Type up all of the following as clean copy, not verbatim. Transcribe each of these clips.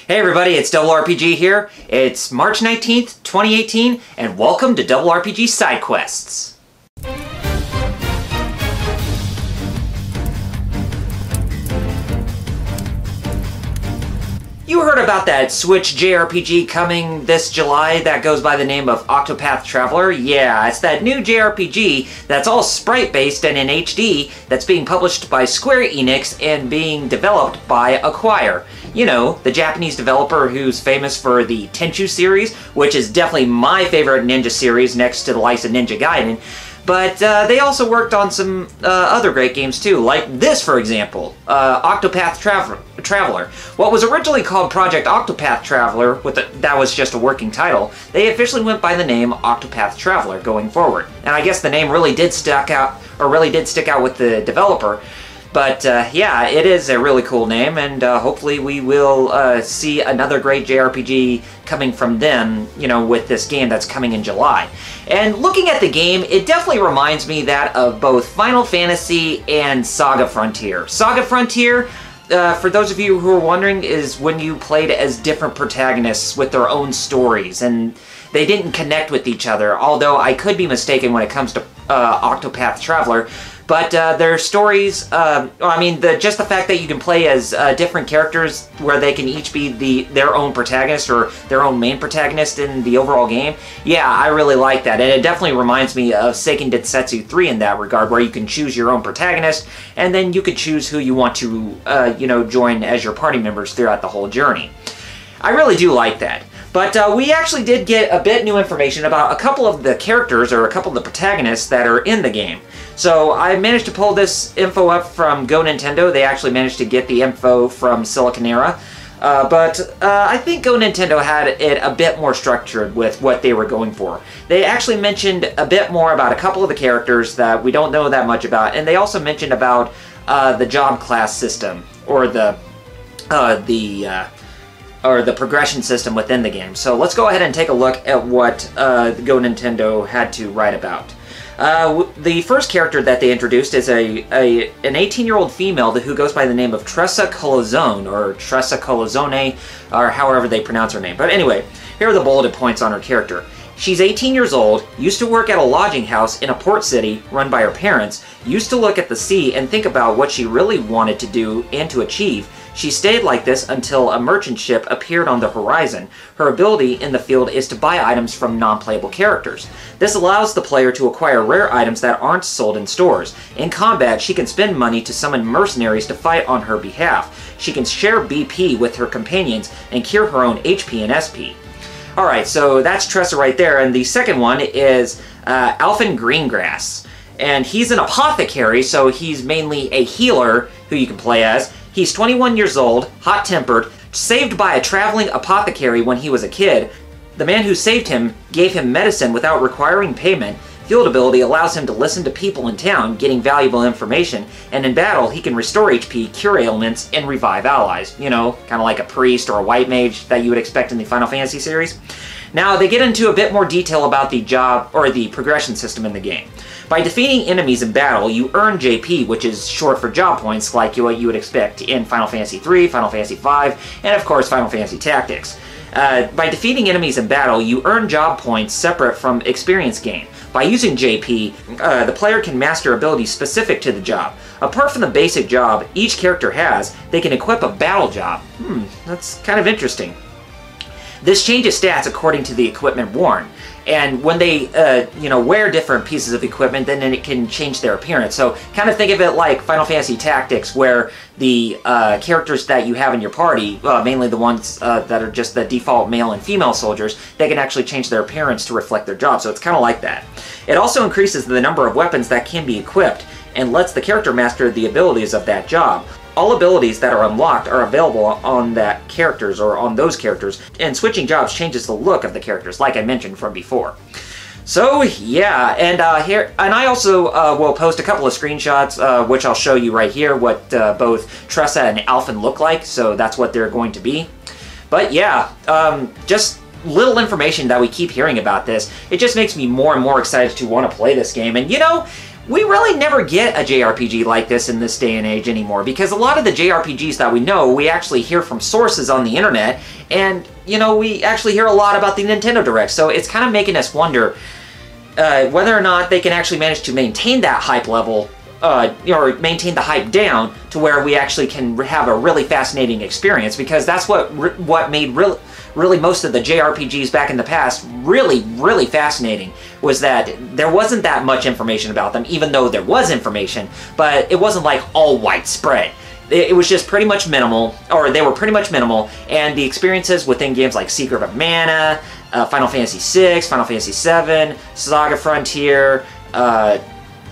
Hey everybody, it's RPG here. It's March 19th, 2018, and welcome to RPG Side-Quests. You heard about that Switch JRPG coming this July that goes by the name of Octopath Traveler? Yeah, it's that new JRPG that's all sprite-based and in HD that's being published by Square Enix and being developed by Acquire. You know, the Japanese developer who's famous for the Tenchu series, which is definitely my favorite ninja series next to the likes of Ninja Gaiden. But they also worked on some other great games too, like this for example, Octopath Traveler. What was originally called Project Octopath Traveler, that was just a working title, they officially went by the name Octopath Traveler going forward. And I guess the name really did stick out with the developer. But yeah, it is a really cool name, and hopefully we will see another great JRPG coming from them, you know, with this game that's coming in July. And looking at the game, it definitely reminds me that of both Final Fantasy and SaGa Frontier. SaGa Frontier, for those of you who are wondering, is when you played as different protagonists with their own stories, and they didn't connect with each other, although I could be mistaken when it comes to Octopath Traveler. But their stories, just the fact that you can play as different characters where they can each be their own protagonist or their own main protagonist in the overall game, yeah, I really like that. And it definitely reminds me of Seiken Densetsu 3 in that regard, where you can choose your own protagonist, and then you can choose who you want to, join as your party members throughout the whole journey. I really do like that. But we actually did get a bit new information about a couple of the characters, or a couple of the protagonists that are in the game. So I managed to pull this info up from Go Nintendo. They actually managed to get the info from Siliconera. But I think Go Nintendo had it a bit more structured with what they were going for. They actually mentioned a bit more about a couple of the characters that we don't know that much about, and they also mentioned about the job class system, or the progression system within the game. So let's go ahead and take a look at what Go Nintendo had to write about. The first character that they introduced is an 18-year-old female who goes by the name of Tressa Colozone, or Tressa Colozone, or however they pronounce her name. But anyway, here are the bulleted points on her character. She's 18 years old, used to work at a lodging house in a port city run by her parents, used to look at the sea and think about what she really wanted to do and to achieve. She stayed like this until a merchant ship appeared on the horizon. Her ability in the field is to buy items from non-playable characters. This allows the player to acquire rare items that aren't sold in stores. In combat, she can spend money to summon mercenaries to fight on her behalf. She can share BP with her companions and cure her own HP and SP. Alright, so that's Tressa right there, and the second one is Alphen Greengrass. And he's an apothecary, so he's mainly a healer who you can play as. He's 21 years old, hot-tempered, saved by a traveling apothecary when he was a kid. The man who saved him gave him medicine without requiring payment. Field ability allows him to listen to people in town, getting valuable information, and in battle he can restore HP, cure ailments, and revive allies. You know, kind of like a priest or a white mage that you would expect in the Final Fantasy series. Now, they get into a bit more detail about the job, or the progression system in the game. By defeating enemies in battle, you earn JP, which is short for job points, like what you would expect in Final Fantasy 3, Final Fantasy 5, and of course Final Fantasy Tactics. By defeating enemies in battle, you earn job points separate from experience gain. By using JP, the player can master abilities specific to the job. Apart from the basic job each character has, they can equip a battle job. That's kind of interesting. This changes stats according to the equipment worn. And when they, wear different pieces of equipment, then it can change their appearance. So kind of think of it like Final Fantasy Tactics, where the characters that you have in your party, mainly the ones that are just the default male and female soldiers, they can actually change their appearance to reflect their job. So it's kind of like that. It also increases the number of weapons that can be equipped, and lets the character master the abilities of that job. All abilities that are unlocked are available on that characters, or on those characters, and switching jobs changes the look of the characters, like I mentioned from before. So yeah, and I also will post a couple of screenshots, which I'll show you right here, what both Tressa and Alphen look like, so that's what they're going to be. But yeah, just little information that we keep hearing about this, it just makes me more and more excited to want to play this game. And you know, we really never get a JRPG like this in this day and age anymore, because a lot of the JRPGs that we know, we actually hear from sources on the internet, and, you know, we actually hear a lot about the Nintendo Direct, so it's kind of making us wonder whether or not they can actually manage to maintain that hype level, or maintain the hype down to where we actually can have a really fascinating experience, because that's what made really most of the JRPGs back in the past really fascinating, was that there wasn't that much information about them, even though there was information, but it wasn't like all widespread. It was just pretty much minimal, or they were pretty much minimal, and the experiences within games like Secret of Mana, Final Fantasy VI, Final Fantasy VII, SaGa Frontier,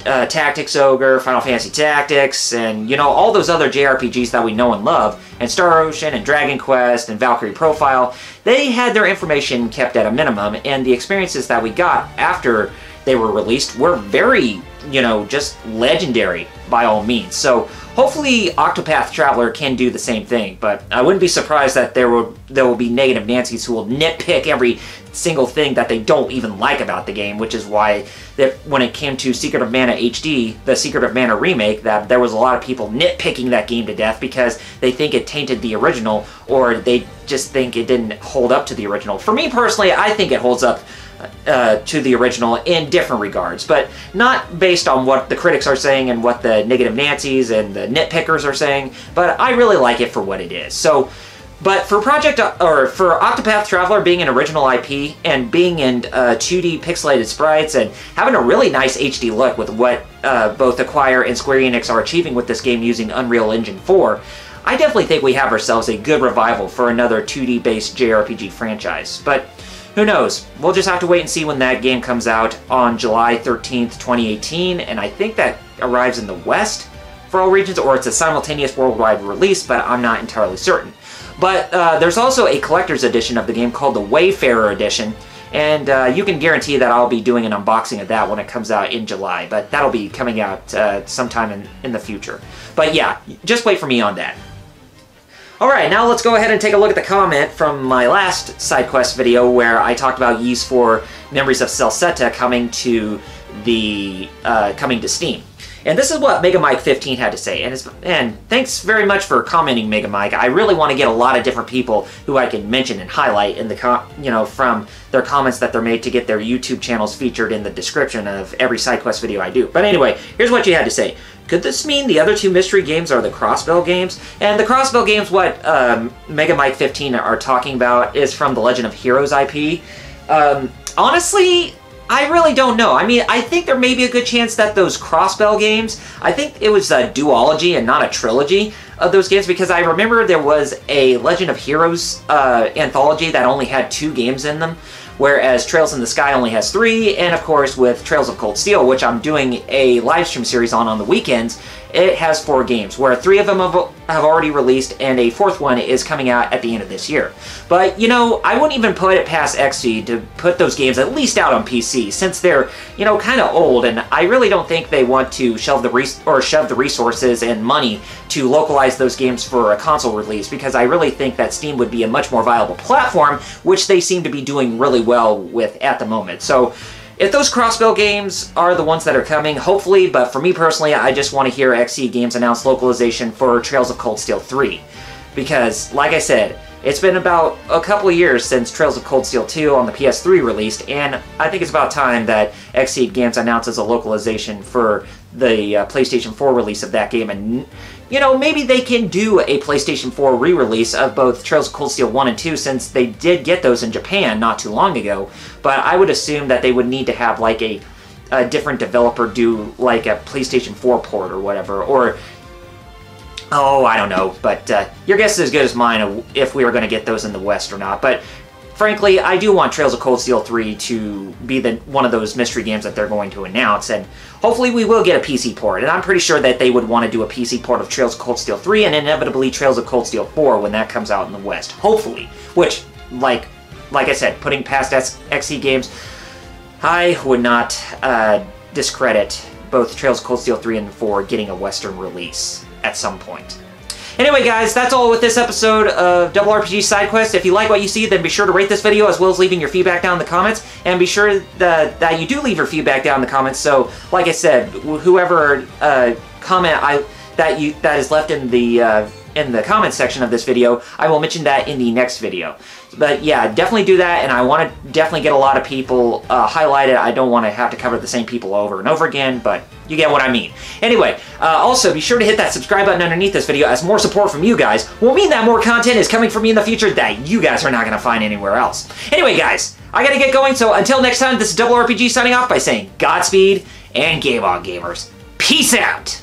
Tactics Ogre, Final Fantasy Tactics, and, you know, all those other JRPGs that we know and love, and Star Ocean, and Dragon Quest, and Valkyrie Profile, they had their information kept at a minimum, and the experiences that we got after they were released were very, you know, just legendary by all means. So hopefully Octopath Traveler can do the same thing, but I wouldn't be surprised that there will be negative Nancys who will nitpick every single thing that they don't even like about the game, which is why that when it came to Secret of Mana HD, the Secret of Mana remake, that there was a lot of people nitpicking that game to death because they think it tainted the original, or they just think it didn't hold up to the original. For me personally, I think it holds up to the original in different regards, but not based on what the critics are saying and what the negative Nancys and the nitpickers are saying, but I really like it for what it is. So, but for for Octopath Traveler being an original IP and being in 2D pixelated sprites and having a really nice HD look with what both Acquire and Square Enix are achieving with this game using Unreal Engine 4, I definitely think we have ourselves a good revival for another 2D based JRPG franchise. But who knows? We'll just have to wait and see when that game comes out on July 13th, 2018, and I think that arrives in the West for all regions, or it's a simultaneous worldwide release, but I'm not entirely certain. But there's also a collector's edition of the game called the Wayfarer Edition, and you can guarantee that I'll be doing an unboxing of that when it comes out in July, but that'll be coming out sometime in the future. But yeah, just wait for me on that. Alright, now let's go ahead and take a look at the comment from my last SideQuest video where I talked about Ys 4 Memories of Celceta coming to Steam. And this is what MegaMike15 had to say, and thanks very much for commenting, MegaMike. I really want to get a lot of different people who I can mention and highlight in the from their comments that they're made to get their YouTube channels featured in the description of every SideQuest video I do. But anyway, here's what you had to say. Could this mean the other two mystery games are the Crossbell games? And the Crossbell games, what MegaMike15 are talking about, is from the Legend of Heroes IP. Honestly, I really don't know. I mean, I think there may be a good chance that those Crossbell games, I think it was a duology and not a trilogy of those games, because I remember there was a Legend of Heroes anthology that only had 2 games in them, whereas Trails in the Sky only has 3, and of course with Trails of Cold Steel, which I'm doing a live stream series on the weekends, it has 4 games, where 3 of them have already released, and a 4th one is coming out at the end of this year. But, you know, I wouldn't even put it past Xseed to put those games at least out on PC, since they're, you know, kind of old, and I really don't think they want to shove the resources and money to localize those games for a console release, because I really think that Steam would be a much more viable platform, which they seem to be doing really well with at the moment. So if those Crossbell games are the ones that are coming, hopefully, but for me personally, I just want to hear Xseed Games announce localization for Trails of Cold Steel 3. Because, like I said, it's been about a couple of years since Trails of Cold Steel 2 on the PS3 released, and I think it's about time that Xseed Games announces a localization for the PlayStation 4 release of that game, and, you know, maybe they can do a PlayStation 4 re-release of both Trails of Cold Steel 1 and 2, since they did get those in Japan not too long ago, but I would assume that they would need to have, like, a different developer do, like, a PlayStation 4 port or whatever, or, oh, I don't know, but your guess is as good as mine if we were going to get those in the West or not, but frankly, I do want Trails of Cold Steel 3 to be one of those mystery games that they're going to announce, and hopefully we will get a PC port, and I'm pretty sure that they would want to do a PC port of Trails of Cold Steel 3 and inevitably Trails of Cold Steel 4 when that comes out in the West. Hopefully. Which, like I said, putting past Xseed Games, I would not discredit both Trails of Cold Steel 3 and 4 getting a Western release at some point. Anyway, guys, that's all with this episode of RPG Side-Quests. If you like what you see, then be sure to rate this video as well as leaving your feedback down in the comments. And be sure that you do leave your feedback down in the comments. So, like I said, whoever comment that is left in the comment section of this video, I will mention that in the next video. But yeah, definitely do that, and I want to definitely get a lot of people highlighted. I don't want to have to cover the same people over and over again, but you get what I mean. Anyway, also be sure to hit that subscribe button underneath this video, as more support from you guys will mean that more content is coming from me in the future that you guys are not going to find anywhere else. Anyway, guys, I gotta get going, so until next time, this is RPG signing off by saying Godspeed and game on, gamers. Peace out!